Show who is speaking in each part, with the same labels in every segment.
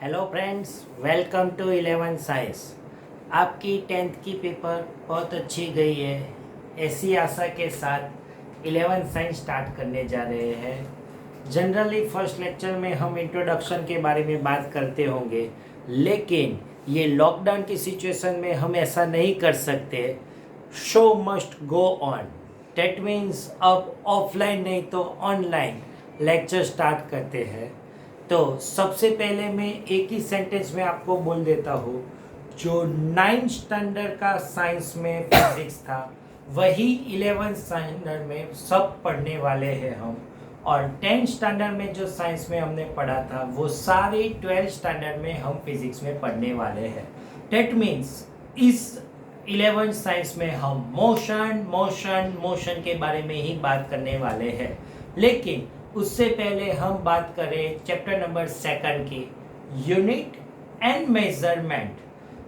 Speaker 1: Hello friends, welcome to 11 science. आपकी 10th की paper बहुत अच्छी गई है। ऐसी आशा के साथ 11 साइंस स्टार्ट करने जा रहे हैं। जनरली फर्स्ट लेक्चर में हम इंट्रोडक्शन के बारे में बात करते होंगे, लेकिन ये लॉकडाउन की सिचुएशन में हम ऐसा नहीं कर सकते। Show must go on. That means अब ऑफलाइन नहीं तो ऑनलाइन लेक्चर स्टार्ट करते हैं। तो सबसे पहले मैं एक ही सेंटेंस में आपको बोल देता हूँ, जो 9th स्टैंडर्ड का साइंस में फिजिक्स था वही 11th स्टैंडर्ड में सब पढ़ने वाले हैं हम। और 10th स्टैंडर्ड में जो साइंस में हमने पढ़ा था वो सारे 12th स्टैंडर्ड में हम फिजिक्स में पढ़ने वाले हैं। डेट मीन्स इस 11th साइंस में हम मोशन मोशन मोशन के बारे में ही बात करने वाले हैं। लेकिन उससे पहले हम बात करें चैप्टर नंबर 2 की, यूनिट एंड मेजरमेंट।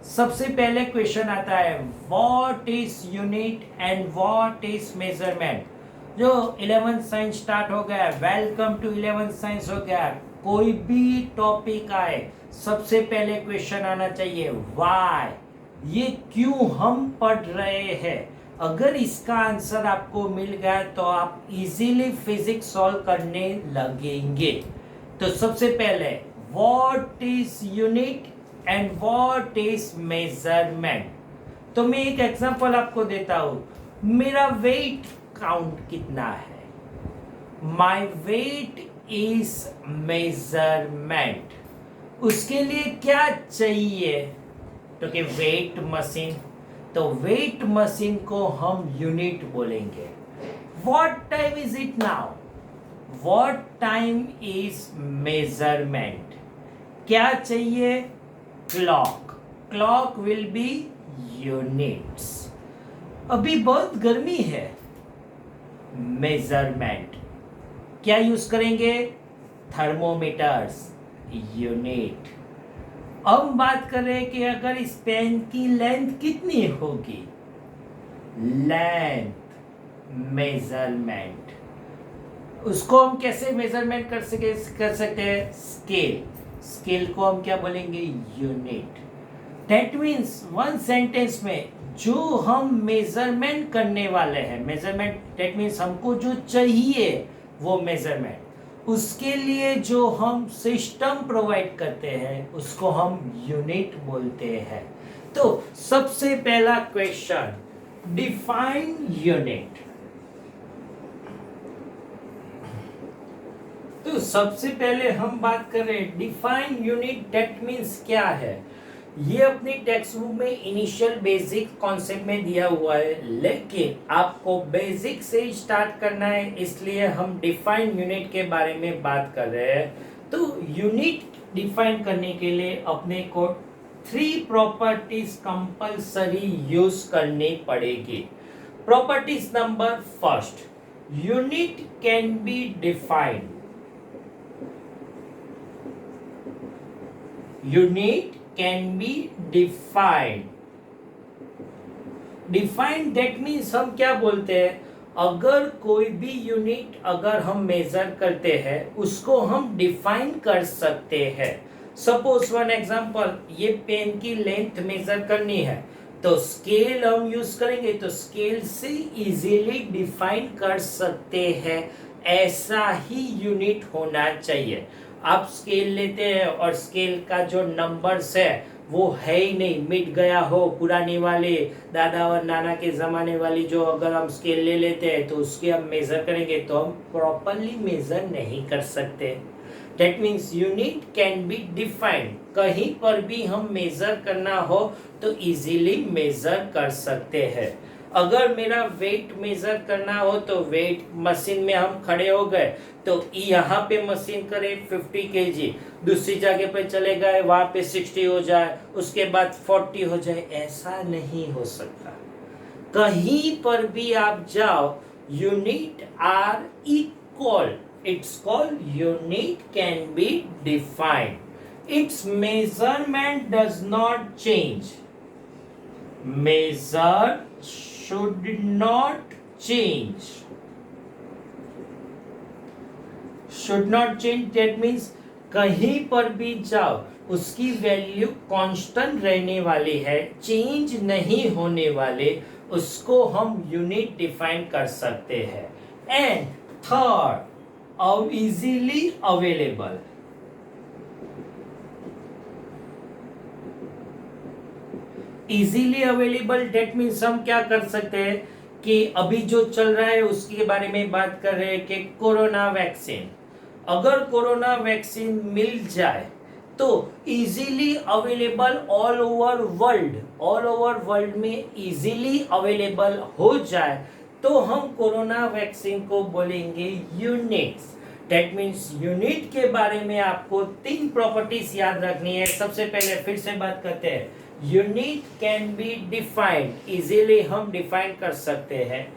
Speaker 1: सबसे पहले क्वेश्चन आता है, what is unit and what is measurement. जो 11th साइंस स्टार्ट हो गया, वेलकम टू 11th साइंस हो गया, कोई भी टॉपिक आए सबसे पहले क्वेश्चन आना चाहिए व्हाई, ये क्यों हम पढ़ रहे हैं। अगर इसका आंसर आपको मिल गया तो आप इजीली फिजिक्स सॉल्व करने लगेंगे। तो सबसे पहले what is unit and what is measurement. तो मैं एक एग्जांपल आपको देता हूं, मेरा वेट काउंट कितना है, माय वेट इज मेजरमेंट। उसके लिए क्या चाहिए, तो कि वेट मशीन, तो वेट मशीन को हम यूनिट बोलेंगे। What time is it now, what time is measurement. क्या चाहिए, clock, clock will be units. अभी बहुत गर्मी है, मेजरमेंट क्या यूज करेंगे, थर्मोमीटर्स, यूनिट। अब बात करें कि अगर इस पेन की लेंथ कितनी होगी, लेंथ, मेजरमेंट। उसको हम कैसे मेजरमेंट कर सकते हैं, स्केल, स्केल को हम क्या बोलेंगे, unit. That means one sentence में जो हम मेजरमेंट करने वाले हैं, मेजरमेंट दैट मीन्स हमको जो चाहिए वो मेजरमेंट, उसके लिए जो हम सिस्टम प्रोवाइड करते हैं उसको हम यूनिट बोलते हैं। तो सबसे पहला क्वेश्चन, डिफाइन यूनिट। तो सबसे पहले हम बात करें डिफाइन यूनिट, दैट मीन्स क्या है। ये अपनी टेक्स्ट बुक में इनिशियल बेसिक कॉन्सेप्ट में दिया हुआ है, लेकिन आपको बेसिक से ही स्टार्ट करना है, इसलिए हम डिफाइन यूनिट के बारे में बात कर रहे हैं। तो यूनिट डिफाइन करने के लिए अपने को 3 प्रॉपर्टीज कंपल्सरी यूज करनी पड़ेगी। Properties number first, unit can be defined, unit can be defined। Defined that means हम क्या बोलते हैं, अगर कोई भी यूनिट अगर हम मेजर करते हैं उसको हम डिफाइन कर सकते हैं। सपोज वन एग्जांपल, ये पेन की लेंथ मेजर करनी है तो स्केल हम यूज करेंगे, तो स्केल से इजीली डिफाइन कर सकते हैं। ऐसा ही यूनिट होना चाहिए। आप स्केल लेते हैं और स्केल का जो नंबर्स है वो है ही नहीं, मिट गया हो, पुरानी वाली दादा और नाना के ज़माने वाली जो अगर हम स्केल ले लेते हैं तो उसके हम मेज़र करेंगे तो हम प्रॉपरली मेज़र नहीं कर सकते। That means unit can be defined, कहीं पर भी हम मेज़र करना हो तो इजीली मेज़र कर सकते हैं। अगर मेरा वेट मेजर करना हो तो वेट मशीन में हम खड़े हो गए तो यहाँ पे मशीन करे 50 kg, दूसरी जगह पे चले गए वहां पे 60 हो जाए, उसके बाद 40 हो जाए, ऐसा नहीं हो सकता। कहीं पर भी आप जाओ, unit are equal, it's called unit can be defined, it's measurement does not change, measure should not change, should not change, that means कहीं पर भी जाओ उसकी वैल्यू कांस्टेंट रहने वाली है, चेंज नहीं होने वाले, उसको हम यूनिट डिफाइन कर सकते हैं। And third, easily available. Easily available that means हम क्या कर सकते हैं कि अभी जो चल रहा है उसके बारे में बात कर रहे हैं कि कोरोना वैक्सीन, अगर कोरोना वैक्सीन मिल जाए तो easily available all over world में इजीली अवेलेबल हो जाए तो हम कोरोना वैक्सीन को बोलेंगे यूनिट्स। दैट मीन्स यूनिट के बारे में आपको 3 प्रॉपर्टीज याद रखनी है। सबसे पहले फिर से बात करते हैं, unit can be defined, easily हम डिफाइन कर सकते हैं।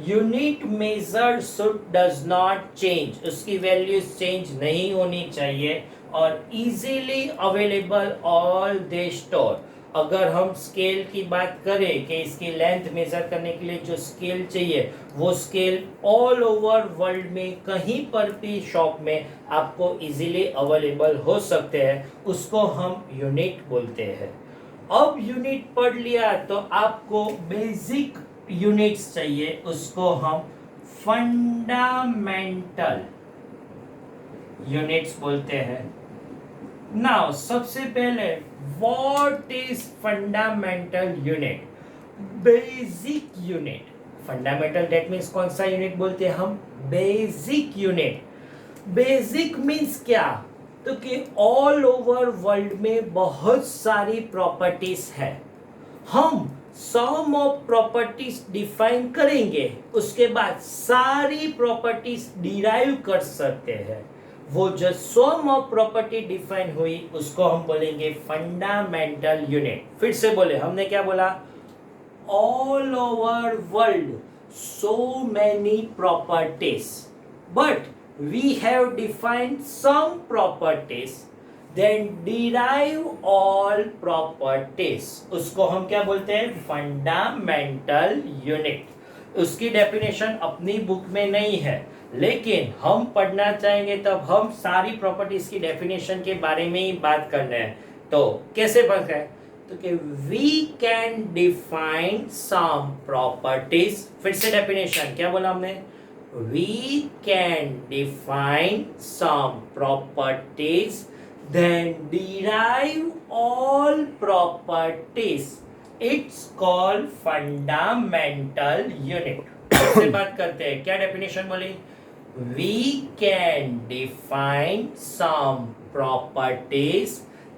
Speaker 1: Unit measure should does not change, उसकी वैल्यूज चेंज नहीं होनी चाहिए। और easily available all they store, अगर हम स्केल की बात करें कि इसकी लेंथ मेजर करने के लिए जो स्केल चाहिए वो स्केल ऑल ओवर वर्ल्ड में कहीं पर भी शॉप में आपको इजीली अवेलेबल हो सकते हैं, उसको हम यूनिट बोलते हैं। अब यूनिट पढ़ लिया तो आपको बेसिक यूनिट्स चाहिए, उसको हम फंडामेंटल यूनिट्स बोलते हैं। नाउ सबसे पहले what is fundamental unit? Basic unit. Fundamental that means कौन सा यूनिट बोलते हैं हम? Basic unit. बेसिक मीन्स क्या? तो कि ऑल ओवर वर्ल्ड में बहुत सारी प्रॉपर्टीज है, हम सम ऑफ प्रॉपर्टीज डिफाइन करेंगे, उसके बाद सारी प्रॉपर्टीज डिराइव कर सकते हैं। वो जो सम ऑफ प्रॉपर्टी डिफाइन हुई उसको हम बोलेंगे फंडामेंटल यूनिट। फिर से बोले, हमने क्या बोला? All over world so many properties, but we have defined some properties, then derive all properties, उसको हम क्या बोलते हैं? Fundamental unit. उसकी डेफिनेशन अपनी बुक में नहीं है, लेकिन हम पढ़ना चाहेंगे तब हम सारी प्रॉपर्टीज की डेफिनेशन के बारे में ही बात कर रहे हैं। तो कैसे बात करें? तो कि we can define some properties, फिर से डेफिनेशन क्या बोला हमने? We can define some properties, then derive all properties. It's called fundamental unit. इससे बात करते हैं, क्या डेफिनेशन बोली? We can define some properties,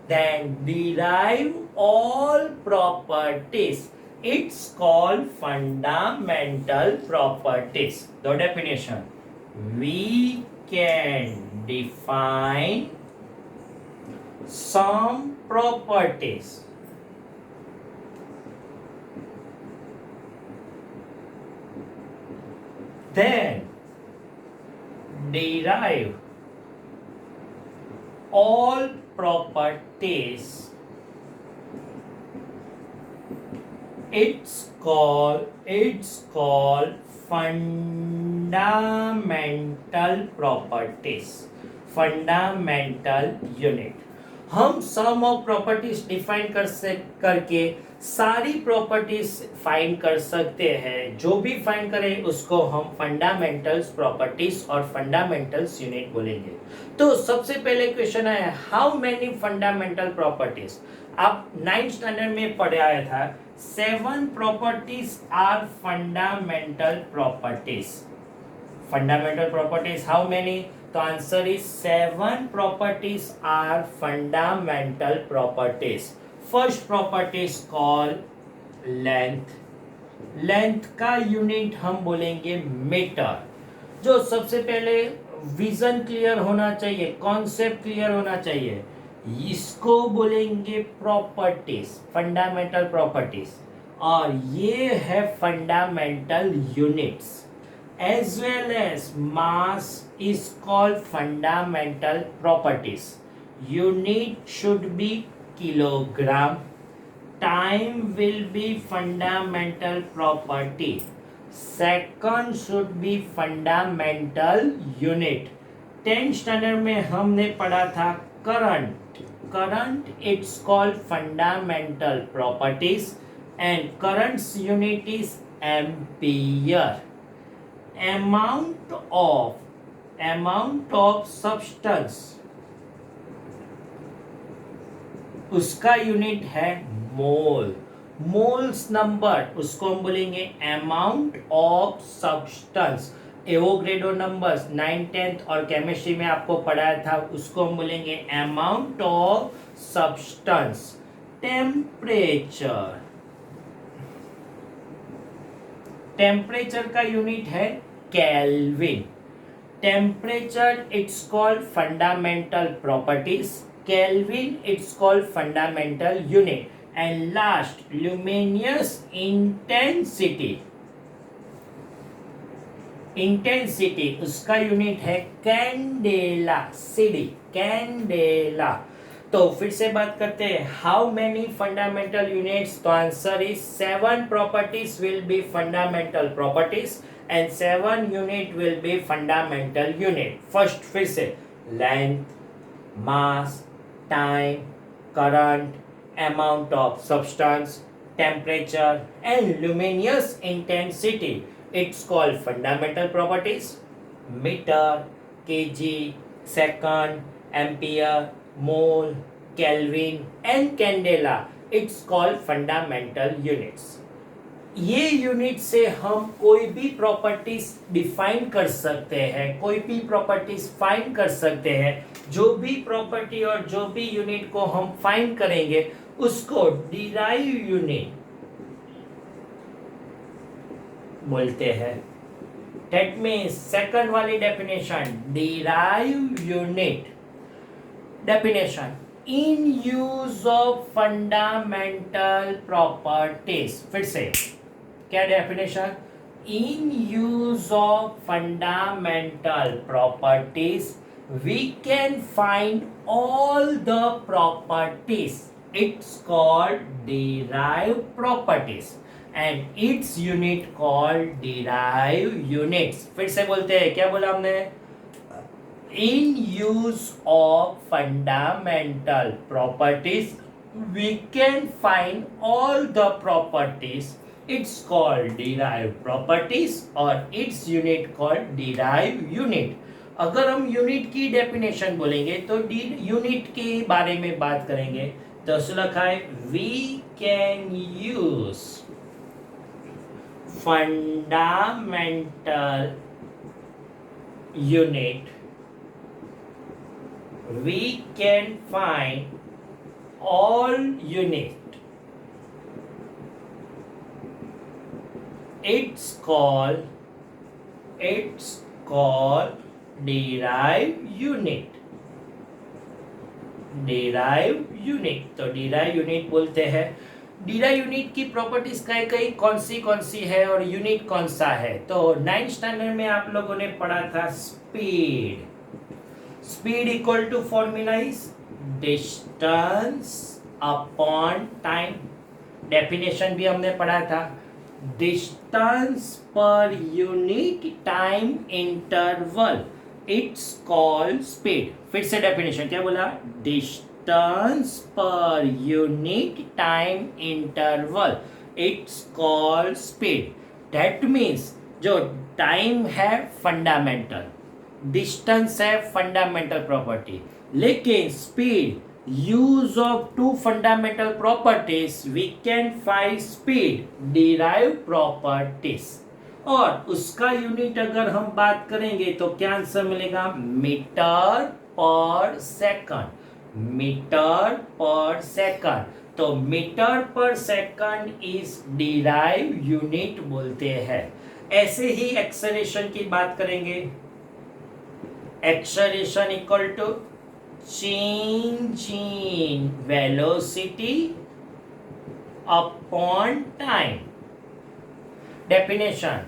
Speaker 1: then derive all properties. It's called fundamental properties. The definition: we can define some properties, then derive all properties. It's called fundamental properties, fundamental unit. हम सम of properties define करके सारी properties find कर सकते हैं। जो भी find करें उसको हम फंडामेंटल्स प्रॉपर्टीज और फंडामेंटल्स यूनिट बोलेंगे। तो सबसे पहले क्वेश्चन है, हाउ मेनी फंडामेंटल प्रॉपर्टीज? आप 9th स्टैंडर्ड में पढ़े आया था, 7 properties are fundamental properties. Fundamental properties how many? तो answer is 7 properties are fundamental properties. First property is call length. Length का यूनिट हम बोलेंगे मीटर। जो सबसे पहले विजन क्लियर होना चाहिए, कॉन्सेप्ट क्लियर होना चाहिए, इसको बोलेंगे प्रॉपर्टीज, फंडामेंटल प्रॉपर्टीज। और ये है fundamental units. As well as mass is called fundamental properties. Unit should be kilogram. Time will be fundamental property. Second should be fundamental unit. 10th standard में हमने पढ़ा था current it's called fundamental properties and current's unit is ampere. amount of substance उसका unit है mole. Moles number उसको हम बोलेंगे amount of substance. एवोग्रेडो नंबर्स 9th 10th और केमिस्ट्री में आपको पढ़ाया था, उसको हम बोलेंगे अमाउंट ऑफ सब्सटेंस. टेम्परेचर का यूनिट है kelvin. Temperature it's called fundamental properties. Kelvin it's called fundamental unit. And last, luminous intensity. Intensity उसका यूनिट है कैंडेला. CD candela. तो फिर से बात करते हैं हाउ मेनी फंडामेंटल यूनिट्स. तो answer is 7 properties will be fundamental properties and 7 unit will be fundamental unit. First फिर से length, mass, time, current, amount of substance, temperature and luminous intensity. It's called fundamental properties. Meter, kg, second, ampere, mole, Kelvin and candela. It's called fundamental units. ये unit से हम कोई भी properties define कर सकते हैं, कोई भी प्रॉपर्टीज फाइंड कर सकते हैं. जो भी प्रॉपर्टी और जो भी यूनिट को हम फाइंड करेंगे उसको डिराइव यूनिट बोलते हैं. दैट मीन्स सेकंड वाली definition derive unit. Definition in use of fundamental properties. फिर से क्या definition. In use of fundamental properties we can find all the properties. It's called derived properties and its unit called derived units. फिर से बोलते हैं, क्या बोला हमने. In use of fundamental properties we can find all the properties. It's called derived properties or its unit called derived unit. अगर हम unit की डेफिनेशन बोलेंगे तो यूनिट के बारे में बात करेंगे तो लिखा है we can use fundamental unit. We can find all unit. It's called derived unit. derived unit. तो derived unit बोलते हैं. derived unit की प्रॉपर्टीज कई कौन सी है और यूनिट कौन सा है. तो 9th स्टैंडर्ड में आप लोगों ने पढ़ा था speed. Speed equal to formula is distance upon time. Definition भी हमने पढ़ा था. Distance per unit time interval it's called speed. फिर से डेफिनेशन क्या बोला. Distance per unit time interval it's called speed. That means जो टाइम है फंडामेंटल, डिस्टेंस है फंडामेंटल प्रॉपर्टी, लेकिन speed use of two fundamental properties we can find speed derived properties. और उसका यूनिट अगर हम बात करेंगे तो क्या आंसर मिलेगा. Metre per second. Metre per second. तो metre per second is derive unit बोलते हैं. ऐसे ही एक्सेलरेशन की बात करेंगे. Acceleration equal to change in velocity upon time. Definition: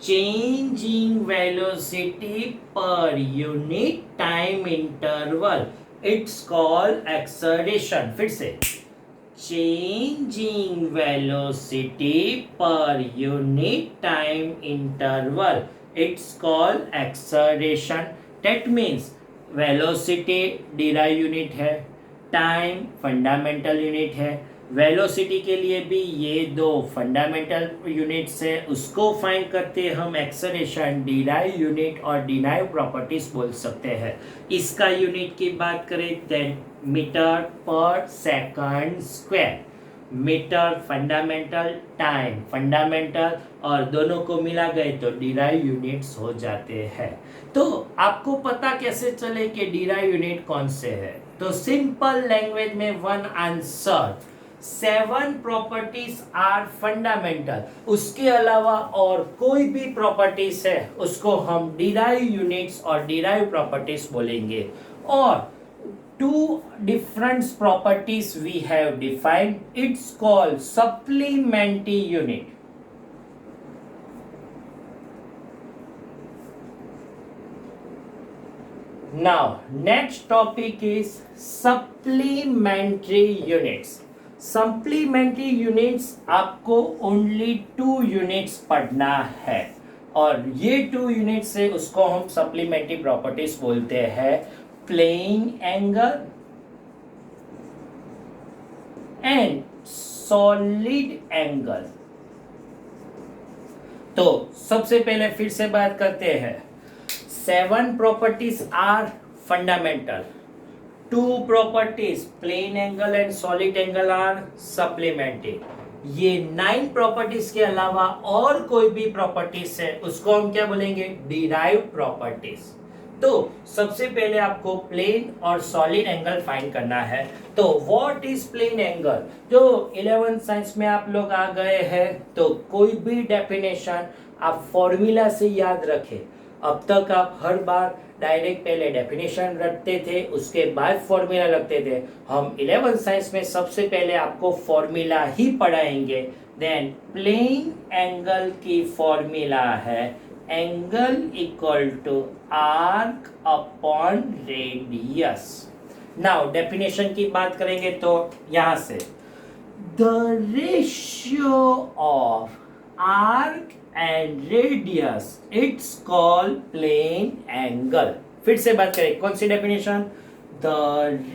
Speaker 1: change in velocity per unit time interval. It's called acceleration. फिर से change in velocity per unit time interval. It's called acceleration. That means velocity derive unit है, time fundamental unit है। Velocity के लिए भी ये दो fundamental units है, उसको फाइंड करते हम एक्सेलरेशन डिराइव यूनिट और डिराइव प्रॉपर्टीज बोल सकते हैं। इसका यूनिट की बात करें तो metre per second square. Metre fundamental, time fundamental, और दोनों को मिला गए तो डिराइव यूनिट्स हो जाते हैं। तो आपको पता कैसे चले कि डिराइव यूनिट कौन से है? तो सिंपल लैंग्वेज में one answer, 7 properties are fundamental. उसके अलावा और कोई भी प्रॉपर्टीज है उसको हम डिराइव यूनिट्स और डिराइव प्रॉपर्टीज बोलेंगे। और 2 different properties we have defined. It's called supplementary unit. Now, next topic is supplementary units. Supplementary units आपको only 2 units पढ़ना है, और ये 2 units से उसको हम supplementary properties बोलते हैं। Playing angle and solid angle. तो सबसे पहले फिर से बात करते हैं। 7 properties are fundamental, 2 properties plane angle and solid angle are supplementary. ये 9 प्रॉपर्टीज के अलावा और कोई भी प्रॉपर्टीज है उसको हम क्या बोलेंगे? Derive properties. तो सबसे पहले आपको प्लेन और सॉलिड एंगल फाइंड करना है। तो व्हाट इज प्लेन एंगल? जो 11th साइंस में आप लोग आ गए हैं तो कोई भी डेफिनेशन आप फॉर्मूला से याद रखें। अब तक आप हर बार डायरेक्ट पहले डेफिनेशन रखते थे, उसके बाद फॉर्मूला रखते थे। हम 11th साइंस में सबसे पहले आपको फॉर्मूला ही पढ़ाएंगे। देन प्लेन एंगल की फॉर्मूला है angle equal to arc upon radius. Now definition की बात करेंगे तो यहां से the ratio of arc and radius it's called plane angle. फिर से बात करें, कौन सी definition? The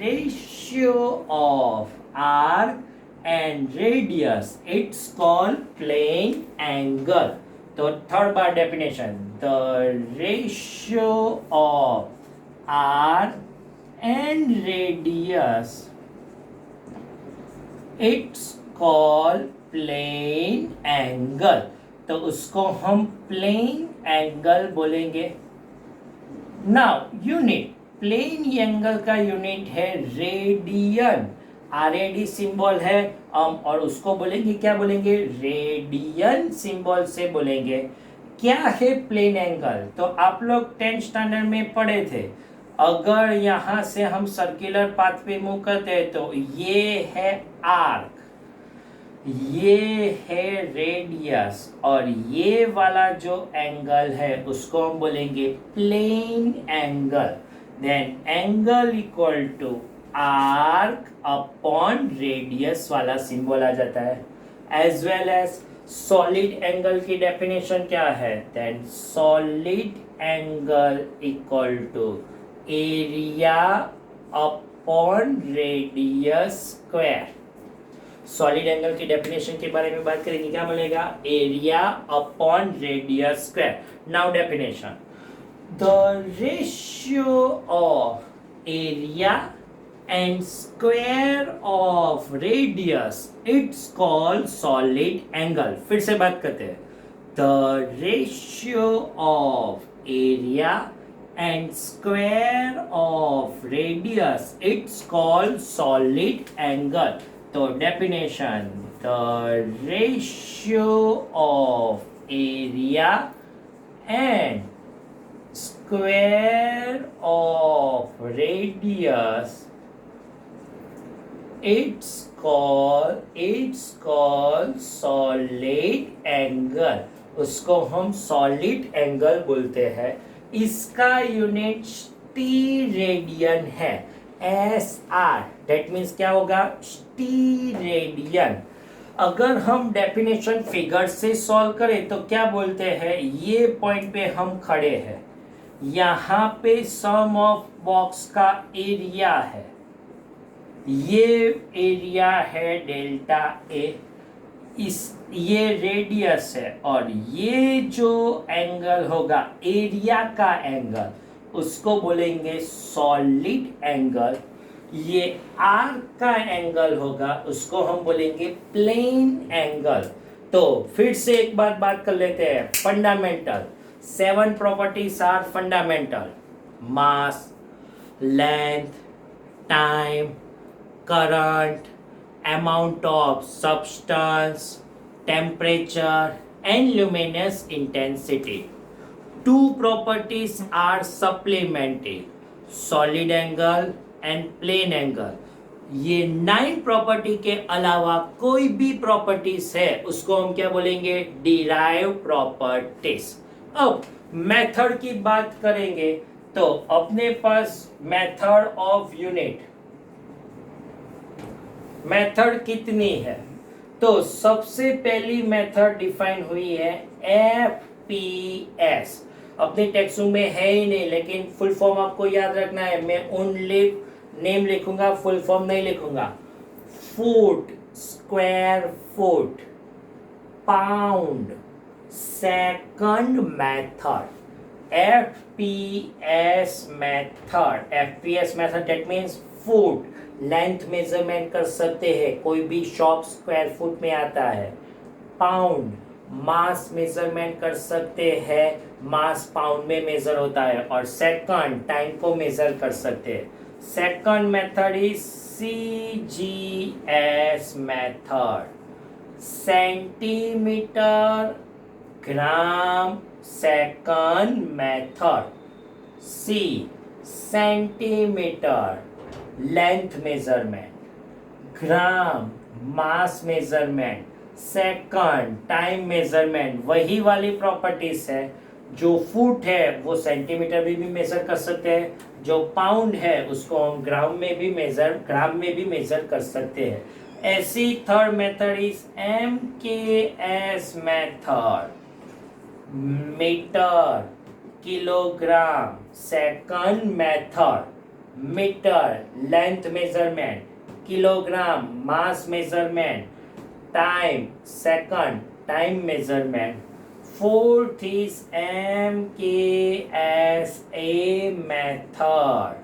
Speaker 1: ratio of arc and radius it's called plane angle. तो थर्ड बार definition, the ratio of arc and radius it's called plane angle. तो उसको हम प्लेन एंगल बोलेंगे। नाउ यूनिट, प्लेन एंगल का यूनिट है रेडियन। RAD सिंबल है और उसको बोलेंगे, क्या बोलेंगे? रेडियन सिंबल से बोलेंगे। क्या है प्लेन एंगल? तो आप लोग 10th स्टैंडर्ड में पढ़े थे। अगर यहां से हम सर्कुलर पाथ पे मूव करते हैं तो ये है आर्क, ये है रेडियस, और ये वाला जो एंगल है उसको हम बोलेंगे plane angle. Then angle equal to arc upon radius वाला सिंबल आ जाता है। As well as solid angle की डेफिनेशन क्या है? Then solid angle equal to area upon radius square. Solid angle की डेफिनेशन के बारे में बात करेंगे, क्या बोलेगा? Area upon radius square. Now definition, the ratio of area and square of radius it's called solid angle। फिर से बात करते हैं, the ratio of area and square of radius it's called solid angle। तो definition, the ratio of area and square of radius it's called solid angle। उसको हम solid angle बोलते हैं। इसका यूनिट स्टीरेडियन है, SR। डेट मीन्स क्या होगा? स्टीरेडियन। अगर हम डेफिनेशन फिगर से सॉल्व करें तो क्या बोलते हैं? ये पॉइंट पे हम खड़े हैं, यहाँ पे सम ऑफ बॉक्स का एरिया है, ये एरिया है डेल्टा ए, ये रेडियस है, और ये जो एंगल होगा एरिया का एंगल उसको बोलेंगे सॉलिड एंगल। ये आर्क का एंगल होगा उसको हम बोलेंगे प्लेन एंगल। तो फिर से एक बार बात कर लेते हैं fundamental. 7 properties are fundamental: mass, length, time, current, amount of substance, temperature and luminous intensity. 2 properties are supplementary: solid angle and plane angle. ये 9 प्रॉपर्टी के अलावा कोई भी प्रॉपर्टीज है उसको हम क्या बोलेंगे? Derive properties. अब मेथड की बात करेंगे तो अपने पास मेथड ऑफ यूनिट, मेथड कितनी है? तो सबसे पहली मेथड डिफाइन हुई है FPS। अपने टेक्स्ट में है ही नहीं, लेकिन फुल फॉर्म आपको याद रखना है। मैं ओनली नेम लिखूंगा, फुल फॉर्म नहीं लिखूंगा। Foot, square foot, pound, second method, FPS method. FPS method that means foot, length measurement कर सकते हैं, कोई भी शॉप स्क्वायर फुट में आता है। पाउंड, मास मेजरमेंट कर सकते हैं, मास पाउंड में मेजर होता है। और सेकंड, टाइम को मेजर कर सकते हैं। Second method is CGS method, centimetre gram second method. C, centimetre length measurement, gram mass measurement, second time measurement. वही वाली प्रॉपर्टीज है। जो फुट है वो सेंटीमीटर में भी मेजर कर सकते हैं, जो पाउंड है उसको हम ग्राम में भी मेजर कर सकते हैं। ऐसी third method is MKS method, metre kilogram second method. Metre length measurement, kilogram mass measurement, time second time measurement. Fourth is MKSA method,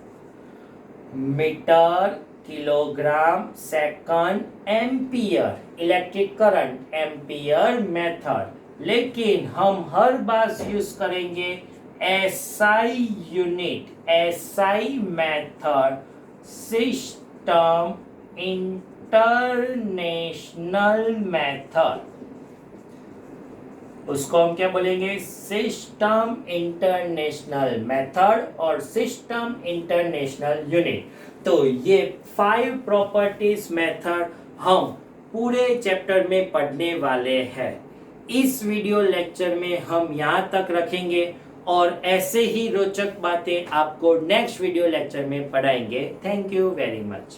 Speaker 1: metre kilogram second ampere, electric current ampere method. लेकिन हम हर बार use करेंगे SI unit, SI method, system international method. उसको हम क्या बोलेंगे? System international method और सिस्टम इंटरनेशनल यूनिट। तो ये 5 प्रॉपर्टीज मेथड हम पूरे चैप्टर में पढ़ने वाले हैं। इस वीडियो लेक्चर में हम यहाँ तक रखेंगे और ऐसे ही रोचक बातें आपको नेक्स्ट वीडियो लेक्चर में पढ़ाएंगे। Thank you very much.